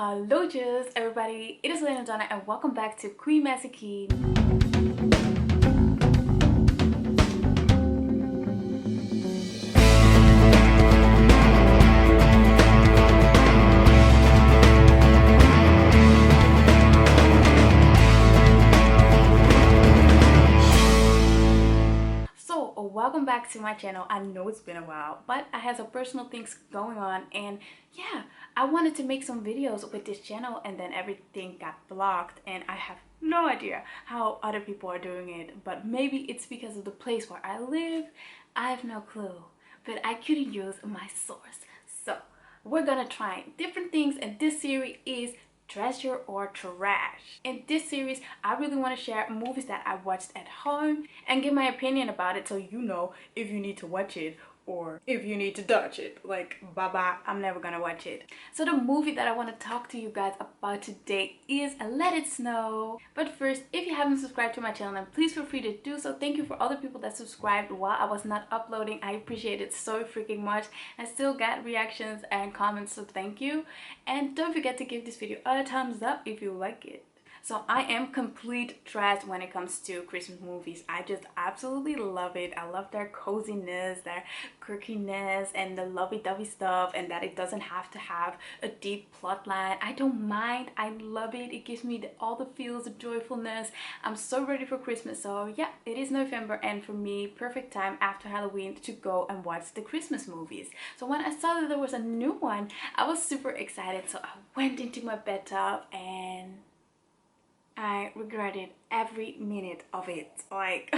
Hellowtjes, everybody, it is Lalainetrain and welcome back to Queen Mazikeen. Welcome back to my channel. I know it's been a while, but I had some personal things going on, and yeah, I wanted to make some videos with this channel, and then everything got blocked, and I have no idea how other people are doing it, but maybe it's because of the place where I live. I have no clue, but I couldn't use my source, so we're gonna try different things, and this series is treasure or trash. In this series, I really want to share movies that I watched at home and give my opinion about it, so you know if you need to watch it or if you need to dodge it. Like, bye-bye, I'm never gonna watch it. So the movie that I want to talk to you guys about today is Let It Snow. But first, if you haven't subscribed to my channel, then please feel free to do so. Thank you for all the people that subscribed while I was not uploading. I appreciate it so freaking much. I still got reactions and comments, so thank you. And don't forget to give this video a thumbs up if you like it. So I am complete trash when it comes to Christmas movies. I just absolutely love it. I love their coziness, their quirkiness, and the lovey-dovey stuff, and that it doesn't have to have a deep plot line. I don't mind. I love it. It gives me all the feels of joyfulness. I'm so ready for Christmas. So yeah, it is November, and for me, perfect time after Halloween to go and watch the Christmas movies. So when I saw that there was a new one, I was super excited. So I went into my bathtub and I regretted every minute of it. Like,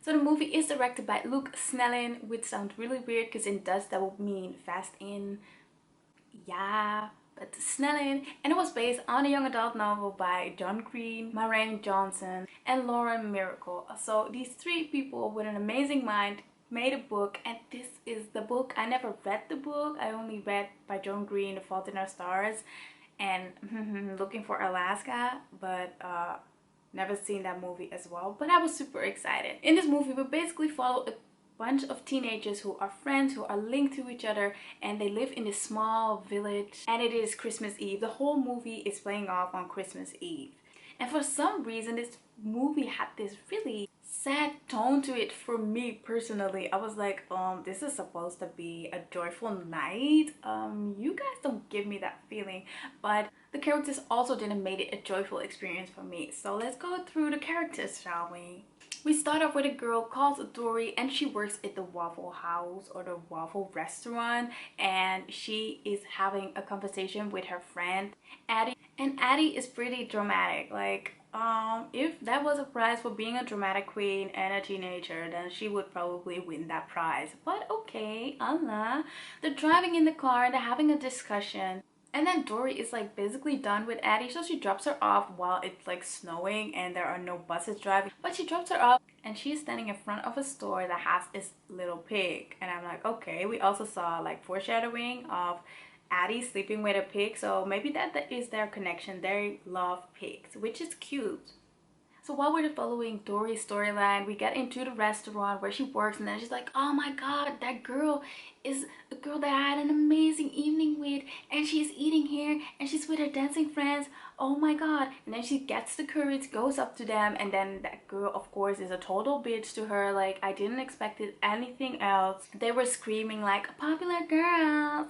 so the movie is directed by Luke Snellen, which sounds really weird because in Dutch that would mean fast in. Yeah, but Snellen. And it was based on a young adult novel by John Green, Maren Johnson, and Lauren Miracle. So these three people with an amazing mind made a book, and this is the book. I never read the book. I only read by John Green, The Fault in Our Stars, and Looking for Alaska, but never seen that movie as well. But I was super excited. In this movie, we basically follow a bunch of teenagers who are friends, who are linked to each other, and they live in this small village, and it is Christmas Eve. The whole movie is playing off on Christmas Eve, and for some reason this movie had this really sad tone to it for me personally. I was like, this is supposed to be a joyful night. You guys don't give me that feeling, but the characters also didn't make it a joyful experience for me. So let's go through the characters, shall we? We start off with a girl called Dory, and she works at the Waffle House or the Waffle Restaurant, and she is having a conversation with her friend Addie, and Addie is pretty dramatic. Like, if that was a prize for being a dramatic queen and a teenager, then she would probably win that prize. But okay, Allah. They're driving in the car, they're having a discussion, and then Dory is like basically done with Addie, so she drops her off while it's like snowing and there are no buses driving. But she drops her off, and she's standing in front of a store that has this little pig, and I'm like, okay, we also saw like foreshadowing of Addie sleeping with a pig, so maybe that is their connection. They love pigs, which is cute. So while we're following Dory's storyline, we get into the restaurant where she works, and then she's like, oh my god, that girl is a girl that I had an amazing evening with, and she's eating here and she's with her dancing friends. Oh my god. And then she gets the courage, goes up to them, and then that girl of course is a total bitch to her. Like, I didn't expect it anything else. They were screaming like popular girls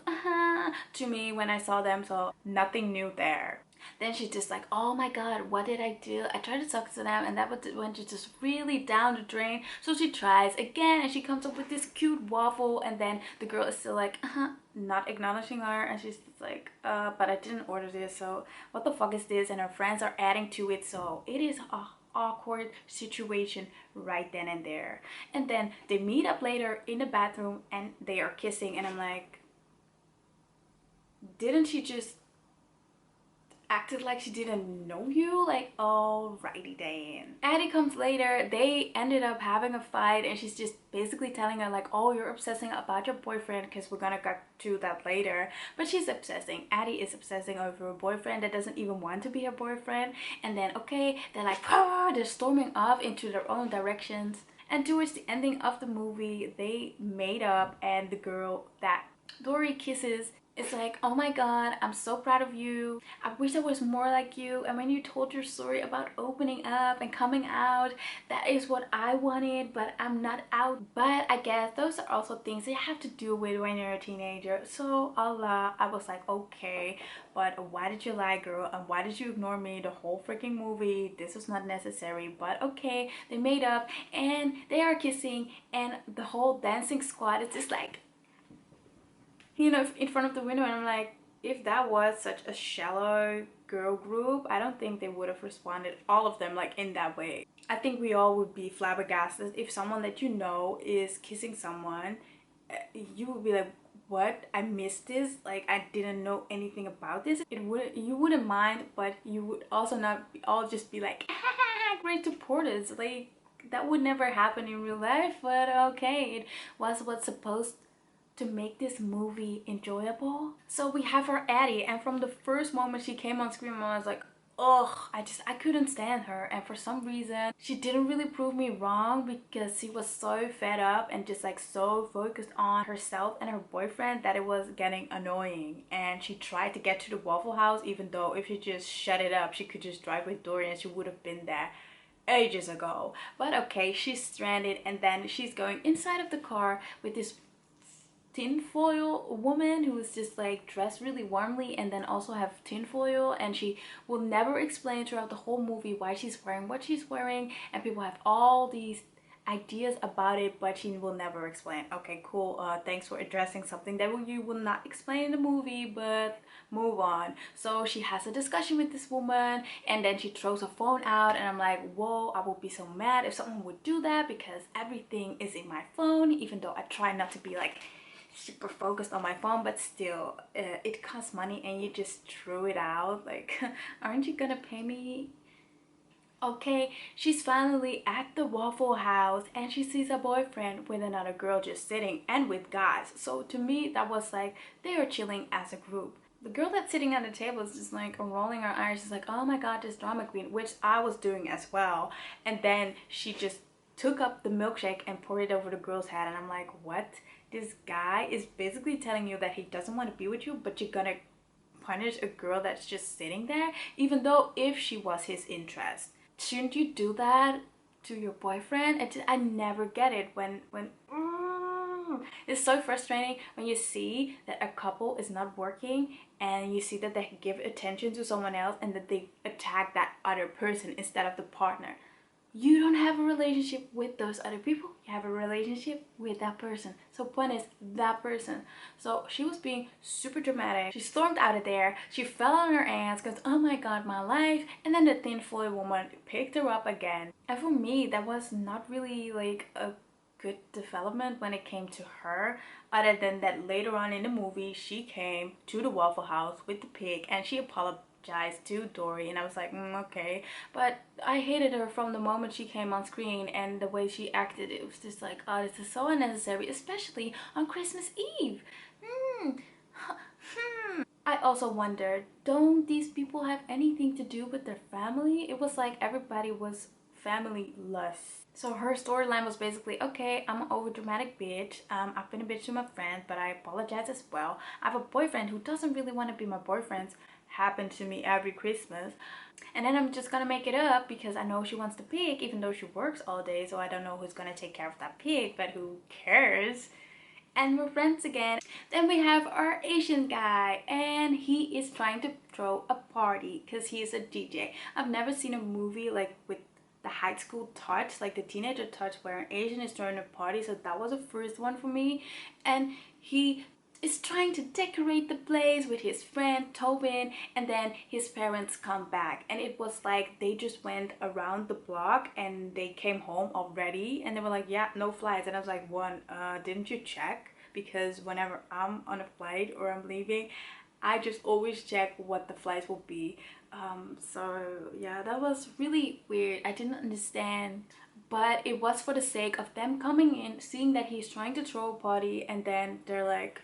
to me when I saw them, so nothing new there. Then she's just like, oh my god, what did I do? I tried to talk to them and that went just really down the drain. So she tries again, and she comes up with this cute waffle, and then the girl is still like, not acknowledging her, and she's just like, but I didn't order this, so what the fuck is this? And her friends are adding to it, so it is a awkward situation right then and there. And then they meet up later in the bathroom and they are kissing, and I'm like, didn't she just acted like she didn't know you? Like, alrighty then. Addie comes later. They ended up having a fight, and she's just basically telling her like, oh, you're obsessing about your boyfriend, because we're gonna get to that later. But she's obsessing. Addie is obsessing over a boyfriend that doesn't even want to be her boyfriend. And then okay, they're like, they're storming off into their own directions, and towards the ending of the movie they made up, and the girl that Dory kisses It's like, oh my god, I'm so proud of you. I wish I was more like you. And when you told your story about opening up and coming out, that is what I wanted, but I'm not out. But I guess those are also things that you have to deal with when you're a teenager. So Allah, I was like, okay, but why did you lie, girl? And why did you ignore me the whole freaking movie? This was not necessary. But okay, they made up and they are kissing, and the whole dancing squad is just like, you know, in front of the window. And I'm like, if that was such a shallow girl group, I don't think they would have responded, all of them, like in that way. I think we all would be flabbergasted if someone that you know is kissing someone. You would be like, what? I missed this, like I didn't know anything about this. It would, you wouldn't mind, but you would also not be, all just be like great supporters. Like that would never happen in real life, but okay, it was what's supposed to make this movie enjoyable. So we have our Addie, and from the first moment she came on screen, I was like, ugh, I couldn't stand her. And for some reason she didn't really prove me wrong, because she was so fed up and just like so focused on herself and her boyfriend that it was getting annoying. And she tried to get to the Waffle House, even though if she just shut it up, she could just drive with Dory and she would have been there ages ago. But okay, she's stranded, and then she's going inside of the car with this tinfoil woman who is just like dressed really warmly and then also have tinfoil, and she will never explain throughout the whole movie why she's wearing what she's wearing, and people have all these ideas about it, but she will never explain. Okay, cool, thanks for addressing something that you will not explain in the movie, but move on. So she has a discussion with this woman, and then she throws her phone out, and I'm like, whoa, I would be so mad if someone would do that, because everything is in my phone, even though I try not to be like super focused on my phone, but still, it costs money and you just threw it out. Like, aren't you gonna pay me? Okay, she's finally at the Waffle House and she sees a boyfriend with another girl just sitting, and with guys. So to me that was like they are chilling as a group. The girl that's sitting at the table is just like rolling her eyes. She's like, oh my god, this drama queen, which I was doing as well. And then she just took up the milkshake and poured it over the girl's head, and I'm like, what? This guy is basically telling you that he doesn't want to be with you, but you're gonna punish a girl that's just sitting there, even though if she was his interest. Shouldn't you do that to your boyfriend? I never get it when it's so frustrating when you see that a couple is not working and you see that they give attention to someone else and that they attack that other person instead of the partner. You don't have a relationship with those other people, you have a relationship with that person. So point is that person. So she was being super dramatic. She stormed out of there, she fell on her ass because oh my god, my life. And then the tinfoil woman picked her up again. And for me that was not really like a good development when it came to her, other than that later on in the movie she came to the Waffle House with the pig and she apologized to Dory, and I was like, okay. But I hated her from the moment she came on screen, and the way she acted, it was just like, oh, this is so unnecessary, especially on Christmas Eve. I also wondered, don't these people have anything to do with their family? It was like everybody was family-less. So her storyline was basically, okay, I'm an overdramatic bitch. I've been a bitch to my friend, but I apologize as well. I have a boyfriend who doesn't really want to be my boyfriend. Happen to me every Christmas, and then I'm just gonna make it up because I know she wants the pig, even though she works all day, so I don't know who's gonna take care of that pig, but who cares? And we're friends again. Then we have our Asian guy, and he is trying to throw a party because he is a DJ. I've never seen a movie like with the high school touch, like the teenager touch, where an Asian is throwing a party, so that was the first one for me. And he is trying to decorate the place with his friend Tobin, and then his parents come back, and it was like they just went around the block and they came home already, and they were like, yeah, no flights. And I was like, didn't you check? Because whenever I'm on a flight or I'm leaving, I just always check what the flights will be. So yeah, that was really weird. I didn't understand, but it was for the sake of them coming in, seeing that he's trying to throw a party, and then they're like,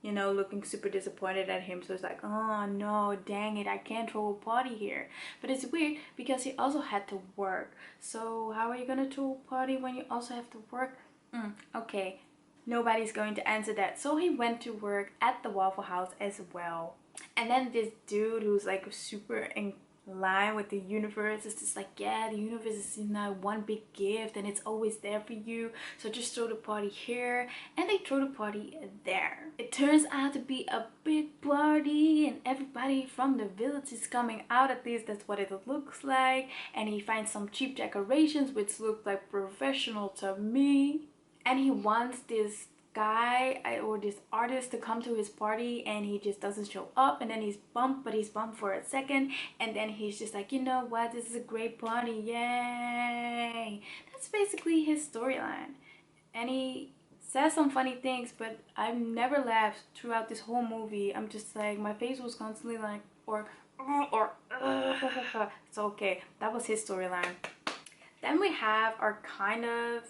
you know, looking super disappointed at him. So it's like, oh no, dang it, I can't throw a party here. But it's weird because he also had to work. So how are you gonna throw a party when you also have to work? Okay, nobody's going to answer that. So he went to work at the Waffle House as well. And then this dude who's like super in line with the universe is just like, yeah, the universe is not one big gift and it's always there for you, so just throw the party here. And they throw the party there. It turns out to be a big party and everybody from the village is coming out, at least that's what it looks like. And he finds some cheap decorations which look like professional to me, and he wants this guy or this artist to come to his party, and he just doesn't show up. And then he's bummed, but he's bummed for a second, and then he's just like, you know what, this is a great party, yay. That's basically his storyline. And he says some funny things, but I've never laughed throughout this whole movie. I'm just like, my face was constantly like, or it's okay. That was his storyline. Then we have our kind of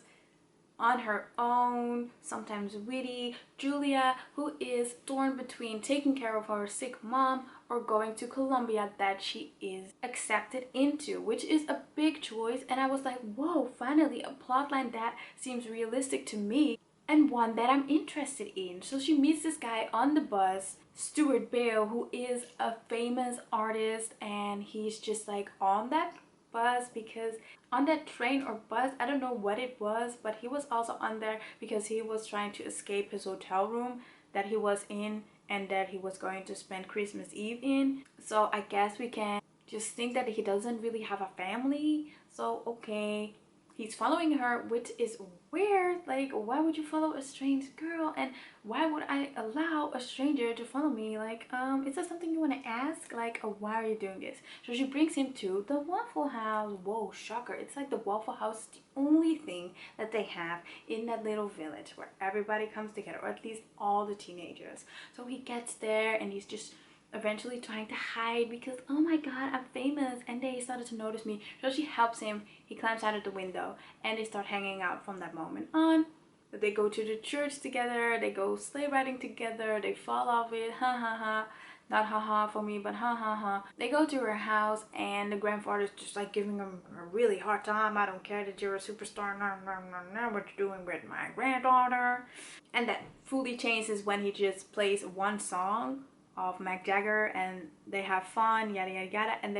on her own, sometimes witty Julia, who is torn between taking care of her sick mom or going to Colombia that she is accepted into, which is a big choice. And I was like, whoa, finally a plotline that seems realistic to me and one that I'm interested in. So she meets this guy on the bus, Stuart Bale, who is a famous artist, and he's just like on that bus because on that train or bus, I don't know what it was, but he was also on there because he was trying to escape his hotel room that he was in and that he was going to spend Christmas Eve in. So I guess we can just think that he doesn't really have a family. So okay, he's following her, which is weird. Like, why would you follow a strange girl, and why would I allow a stranger to follow me? Like, is that something you want to ask? Like, why are you doing this? So she brings him to the Waffle House. Whoa, shocker. It's like the Waffle House is the only thing that they have in that little village where everybody comes together, or at least all the teenagers. So he gets there and he's just eventually trying to hide because, oh my god, I'm famous, and they started to notice me. So she helps him. He climbs out of the window and they start hanging out from that moment on. They go to the church together, they go sleigh riding together, they fall off it, ha ha ha. Not ha ha for me, but ha ha ha. They go to her house and the grandfather's just like giving him a really hard time. I don't care that you're a superstar, no, no, no, no, what you're doing with my granddaughter. And that fully changes when he just plays one song of Mick Jagger and they have fun, yada yada yada. And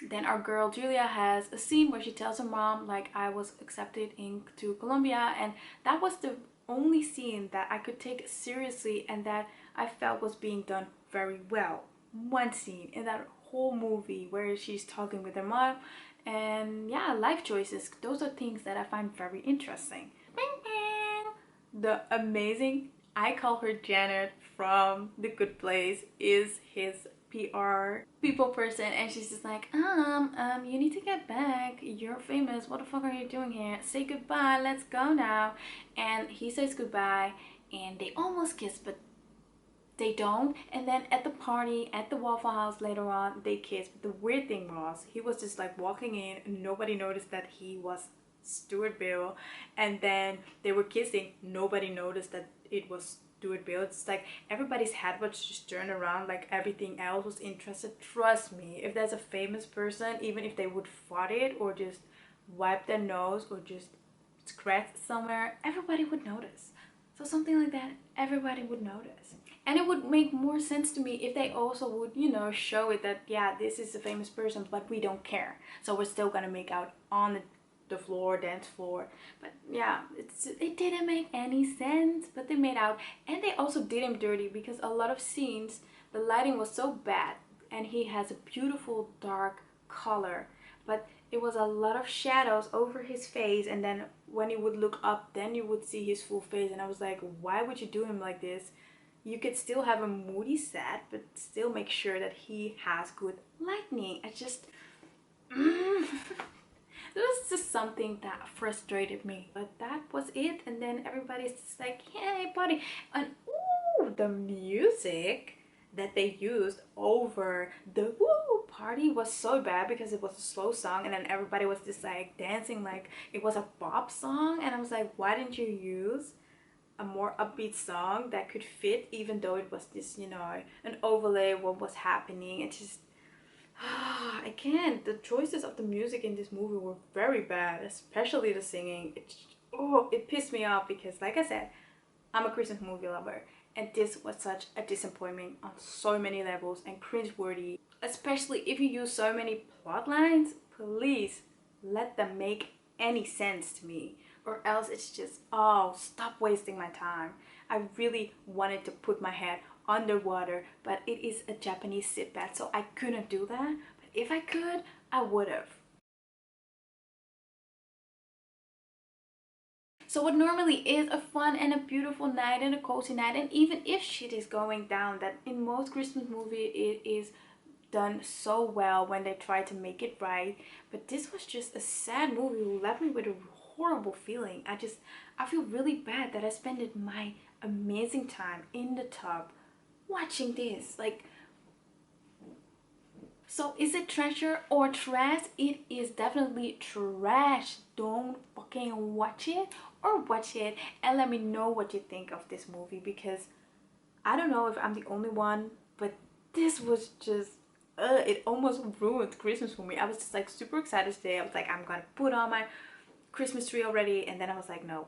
then our girl Julia has a scene where she tells her mom, like, I was accepted into Colombia, and that was the only scene that I could take seriously and that I felt was being done very well. One scene in that whole movie where she's talking with her mom, and yeah, life choices, those are things that I find very interesting. The amazing, I call her Janet from The Good Place, is his PR people person, and she's just like, you need to get back, you're famous, what the fuck are you doing here, say goodbye, let's go now. And he says goodbye and they almost kiss, but they don't. And then at the party at the Waffle House later on, they kiss. But the weird thing was, he was just like walking in and nobody noticed that he was Stuart Bill, and then they were kissing, nobody noticed that it was Stuart Bill. It's like everybody's head was just turned around, like everything else was interested. Trust me, if there's a famous person, even if they would fart it or just wipe their nose or just scratch somewhere, everybody would notice. So something like that, everybody would notice. And it would make more sense to me if they also would, you know, show it that, yeah, this is a famous person, but we don't care. So we're still gonna make out on the floor, dance floor. But yeah, it didn't make any sense, but they made out. And they also did him dirty because a lot of scenes, the lighting was so bad, and he has a beautiful dark color, but it was a lot of shadows over his face, and then when you would look up, then you would see his full face. And I was like, why would you do him like this? You could still have a moody set, but still make sure that he has good lighting. I just it was just something that frustrated me, but that was it. And then everybody's just like, yay, party. And ooh, the music that they used over the woo party was so bad because it was a slow song, and then everybody was just like dancing like it was a pop song. And I was like, why didn't you use a more upbeat song that could fit, even though it was this, you know, an overlay of what was happening? It just I can't. The choices of the music in this movie were very bad, especially the singing. It pissed me off because, like I said, I'm a Christmas movie lover, and this was such a disappointment on so many levels and cringeworthy. Especially if you use so many plot lines, please let them make any sense to me, or else it's just, oh, stop wasting my time. I really wanted to put my head underwater, but it is a Japanese sit bath, so I couldn't do that. But if I could, I would have. So what normally is a fun and a beautiful night and a cozy night, and even if shit is going down, that in most Christmas movies it is done so well when they try to make it right. But this was just a sad movie who left me with a horrible feeling. I feel really bad that I spent my amazing time in the tub watching this. Like, so is it treasure or trash? It is definitely trash. Don't fucking watch it, or watch it and let me know what you think of this movie, because I don't know if I'm the only one, but this was just it almost ruined Christmas for me. I was just like super excited today. I was like, I'm gonna put on my Christmas tree already, and then I was like, no,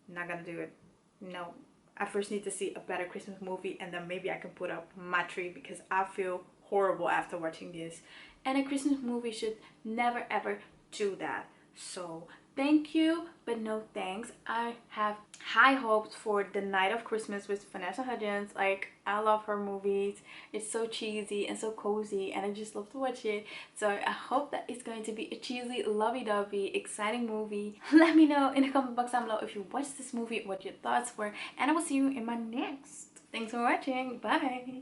I'm not gonna do it. No, I first need to see a better Christmas movie, and then maybe I can put up my tree, because I feel horrible after watching this. And a Christmas movie should never ever do that. So thank you, but no thanks. I have high hopes for The Night of Christmas with Vanessa Hudgens. Like, I love her movies. It's so cheesy and so cozy, and I just love to watch it. So I hope that it's going to be a cheesy, lovey-dovey, exciting movie. Let me know in the comment box down below if you watched this movie, what your thoughts were, and I will see you in my next. Thanks for watching. Bye.